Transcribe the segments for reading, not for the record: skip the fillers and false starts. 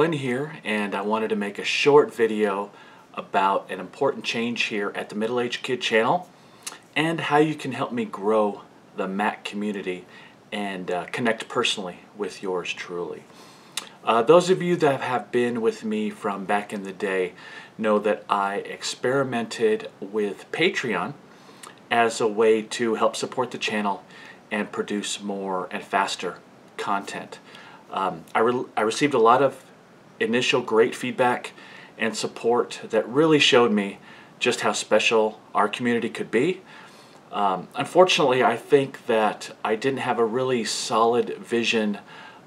Glenn here, and I wanted to make a short video about an important change here at the Middle-Aged Kid channel and how you can help me grow the MAK community and connect personally with yours truly. Those of you that have been with me from back in the day know that I experimented with Patreon as a way to help support the channel and produce more and faster content. I received a lot of initial great feedback and support that really showed me just how special our community could be. Unfortunately, I think that I didn't have a really solid vision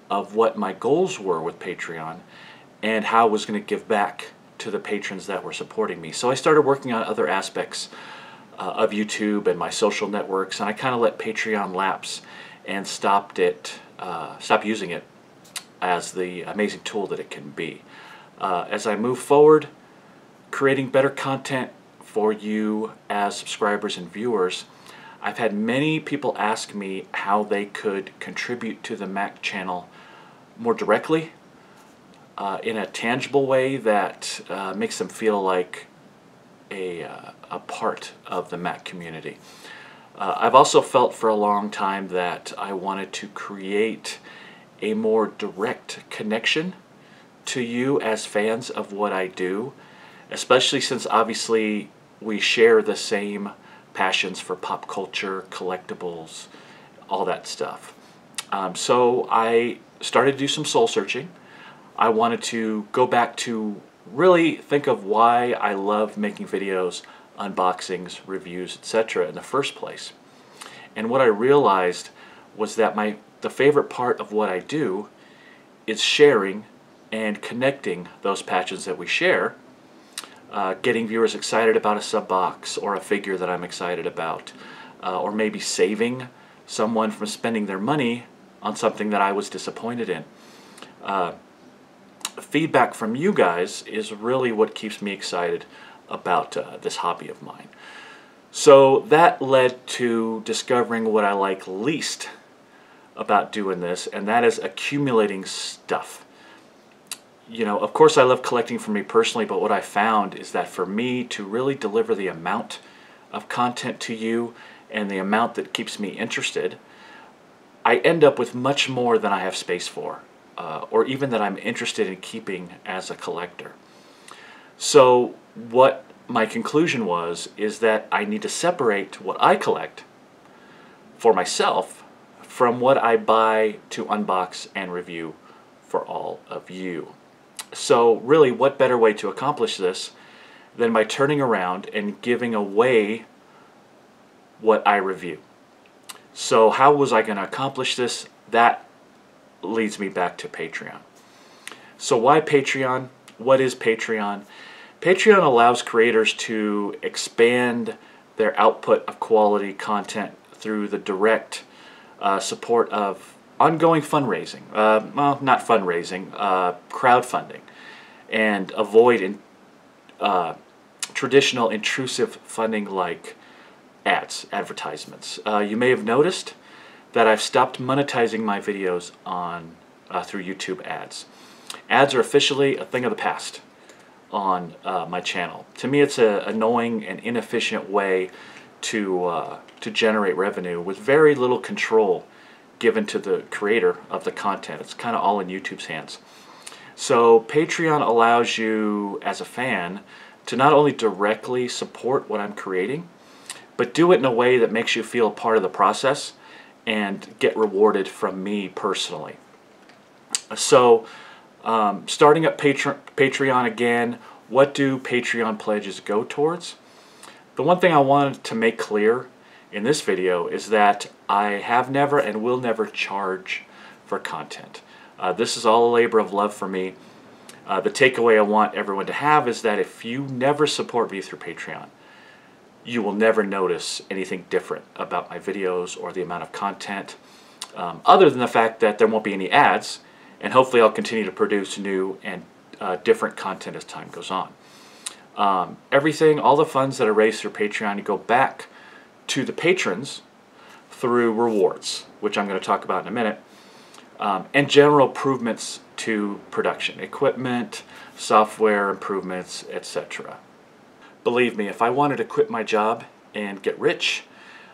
of what my goals were with Patreon and how I was going to give back to the patrons that were supporting me. So I started working on other aspects of YouTube and my social networks, and I kind of let Patreon lapse and stopped using it as the amazing tool that it can be. As I move forward, creating better content for you as subscribers and viewers, I've had many people ask me how they could contribute to the MAK channel more directly, in a tangible way that makes them feel like a part of the MAK community. I've also felt for a long time that I wanted to create a more direct connection to you as fans of what I do, especially since obviously we share the same passions for pop culture, collectibles, all that stuff. So I started to do some soul searching. I wanted to go back to really think of why I love making videos, unboxings, reviews, etc. in the first place. And what I realized was that the favorite part of what I do is sharing and connecting those passions that we share, getting viewers excited about a sub box or a figure that I'm excited about, or maybe saving someone from spending their money on something that I was disappointed in. Feedback from you guys is really what keeps me excited about this hobby of mine. So that led to discovering what I like least about doing this, and that is accumulating stuff. You know, of course I love collecting for me personally, but what I found is that for me to really deliver the amount of content to you and the amount that keeps me interested, I end up with much more than I have space for, or even that I'm interested in keeping as a collector. So what my conclusion was is that I need to separate what I collect for myself from what I buy to unbox and review for all of you. So really, what better way to accomplish this than by turning around and giving away what I review? So how was I going to accomplish this? That leads me back to Patreon. So why Patreon? What is Patreon? Patreon allows creators to expand their output of quality content through the direct support of ongoing fundraising, well, not fundraising, crowdfunding, and avoid traditional intrusive funding like advertisements. You may have noticed that I've stopped monetizing my videos on through YouTube ads. Ads are officially a thing of the past on my channel. To me, it's an annoying and inefficient way to generate revenue with very little control given to the creator of the content. It's kind of all in YouTube's hands. So Patreon allows you as a fan to not only directly support what I'm creating, but do it in a way that makes you feel part of the process and get rewarded from me personally. So starting up Patreon again, what do Patreon pledges go towards? The one thing I wanted to make clear in this video is that I have never and will never charge for content. This is all a labor of love for me. The takeaway I want everyone to have is that if you never support me through Patreon, you will never notice anything different about my videos or the amount of content, other than the fact that there won't be any ads, and hopefully I'll continue to produce new and different content as time goes on. Everything, all the funds that are raised through Patreon go back to the patrons through rewards, which I'm going to talk about in a minute, and general improvements to production, equipment, software improvements, etc. Believe me, if I wanted to quit my job and get rich,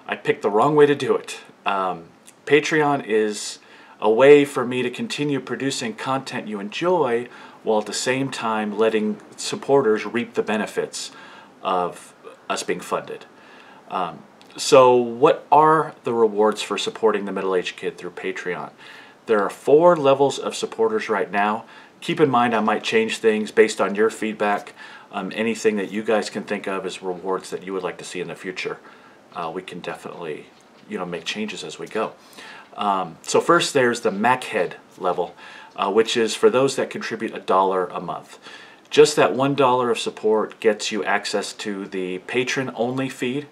I picked the wrong way to do it. Patreon is a way for me to continue producing content you enjoy while at the same time letting supporters reap the benefits of us being funded. So what are the rewards for supporting the Middle-Aged Kid through Patreon? There are 4 levels of supporters right now. Keep in mind I might change things based on your feedback. Anything that you guys can think of as rewards that you would like to see in the future, we can definitely make changes as we go. So first there's the MAK Head level, which is for those that contribute $1 a month. Just that $1 of support gets you access to the patron-only feed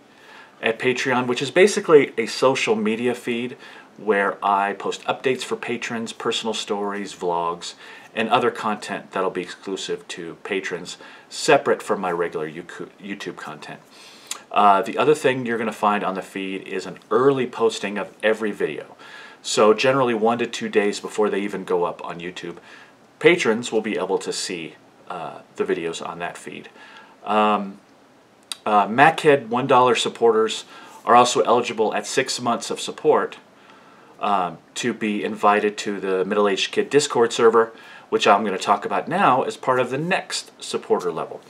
at Patreon, which is basically a social media feed where I post updates for patrons, personal stories, vlogs, and other content that'll be exclusive to patrons, separate from my regular YouTube content. The other thing you're going to find on the feed is an early posting of every video. So generally 1 to 2 days before they even go up on YouTube, patrons will be able to see the videos on that feed. MAK Head $1 supporters are also eligible at 6 months of support to be invited to the Middle-Aged Kid Discord server, which I'm going to talk about now as part of the next supporter level.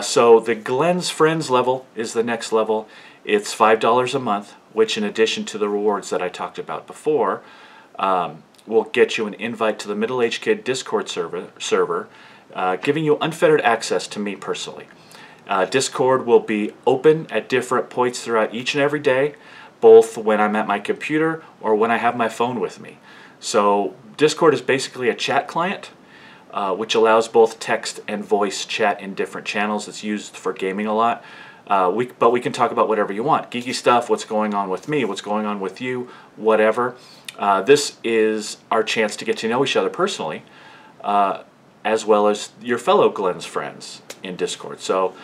So the Glens Friends level is the next level. It's $5 a month, which in addition to the rewards that I talked about before, will get you an invite to the Middle-Aged Kid Discord server, giving you unfettered access to me personally. Discord will be open at different points throughout each and every day, both when I'm at my computer or when I have my phone with me. So Discord is basically a chat client, which allows both text and voice chat in different channels. It's used for gaming a lot. But we can talk about whatever you want. Geeky stuff, what's going on with me, what's going on with you, whatever. This is our chance to get to know each other personally, as well as your fellow Glens friends in Discord. So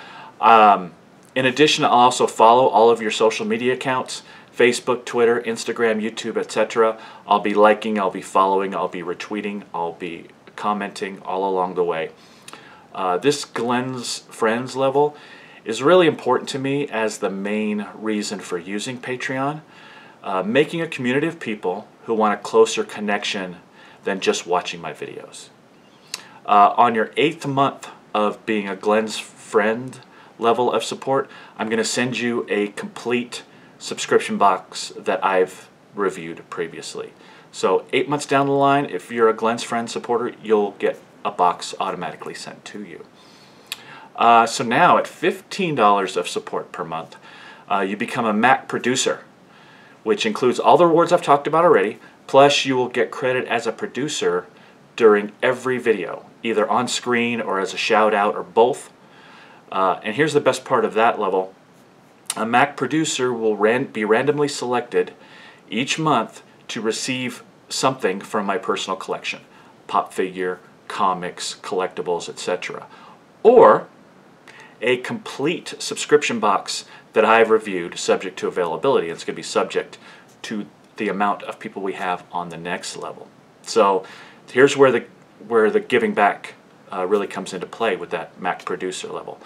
in addition, I'll also follow all of your social media accounts: Facebook, Twitter, Instagram, YouTube, etc. I'll be liking, I'll be following, I'll be retweeting, I'll be commenting all along the way. This Glens Friends level is really important to me as the main reason for using Patreon. Making a community of people who want a closer connection than just watching my videos. On your 8th month of being a Glens Friend level of support, I'm going to send you a complete subscription box that I've reviewed previously. So 8 months down the line, if you're a Glens Friend supporter, you'll get a box automatically sent to you. So now at $15 of support per month, you become a MAK Producer, which includes all the rewards I've talked about already, plus you will get credit as a producer during every video, either on screen or as a shout out or both. And here's the best part of that level. A MAK Producer will be randomly selected each month to receive something from my personal collection: pop figure, comics, collectibles, etc. Or a complete subscription box that I've reviewed, subject to availability. It's going to be subject to the amount of people we have on the next level. So here's where the giving back really comes into play with that MAK Producer level.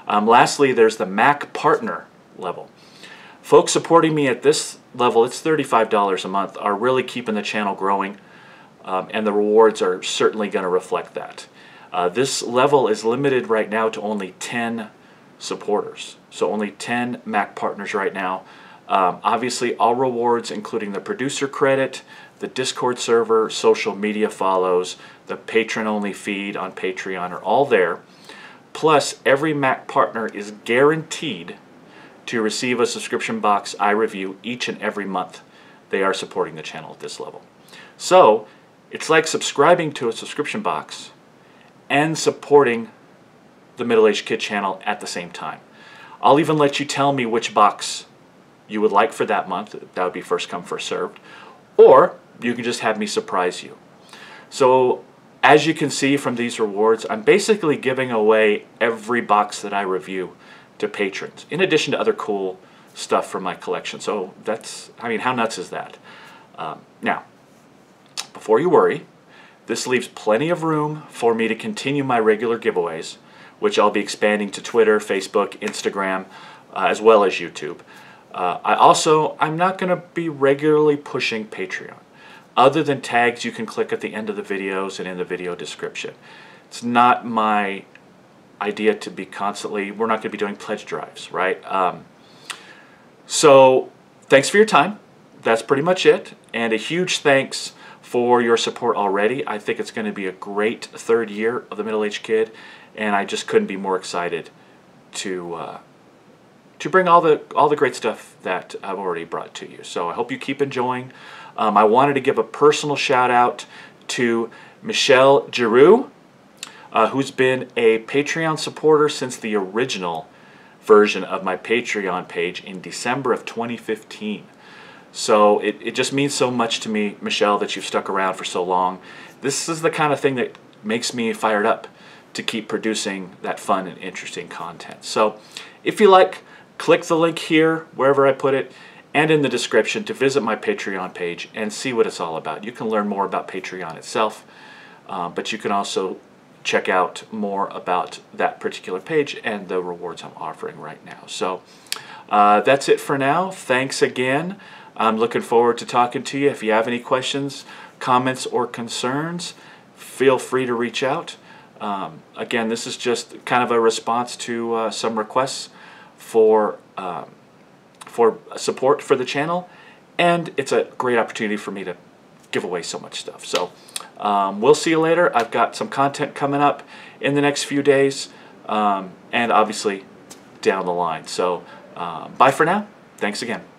Lastly, there's the MAK Partner level. Folks supporting me at this level, it's $35 a month, are really keeping the channel growing, and the rewards are certainly going to reflect that. This level is limited right now to only 10 supporters, so only 10 MAK Partners right now. Obviously, all rewards, including the producer credit, the Discord server, social media follows, the patron-only feed on Patreon, are all there. Plus, every MAK Partner is guaranteed to receive a subscription box I review each and every month they are supporting the channel at this level. So, it's like subscribing to a subscription box and supporting the Middle-Aged Kid channel at the same time. I'll even let you tell me which box you would like for that month. That would be first come, first served. Or you can just have me surprise you. So as you can see from these rewards, I'm basically giving away every box that I review to patrons, in addition to other cool stuff from my collection. So that's, I mean, how nuts is that? Now, before you worry, This leaves plenty of room for me to continue my regular giveaways, which I'll be expanding to Twitter, Facebook, Instagram, as well as YouTube. I'm not going to be regularly pushing Patreon, other than tags you can click at the end of the videos and in the video description. It's not my idea to be constantly, we're not going to be doing pledge drives, right? So thanks for your time. That's pretty much it. And a huge thanks for your support already. I think it's going to be a great third year of the Middle-Aged Kid, and I just couldn't be more excited to bring all the great stuff that I've already brought to you. So I hope you keep enjoying. I wanted to give a personal shout out to Michelle Giroux, who's been a Patreon supporter since the original version of my Patreon page in December of 2015. So it just means so much to me, Michelle, that you've stuck around for so long. This is the kind of thing that makes me fired up to keep producing that fun and interesting content. So if you like, click the link here, wherever I put it, and in the description to visit my Patreon page and see what it's all about. You can learn more about Patreon itself, but you can also check out more about that particular page and the rewards I'm offering right now. So that's it for now. Thanks again. I'm looking forward to talking to you. If you have any questions, comments, or concerns, feel free to reach out. Again, this is just kind of a response to some requests for support for the channel, and it's a great opportunity for me to give away so much stuff. So we'll see you later. I've got some content coming up in the next few days, and obviously down the line. So bye for now. Thanks again.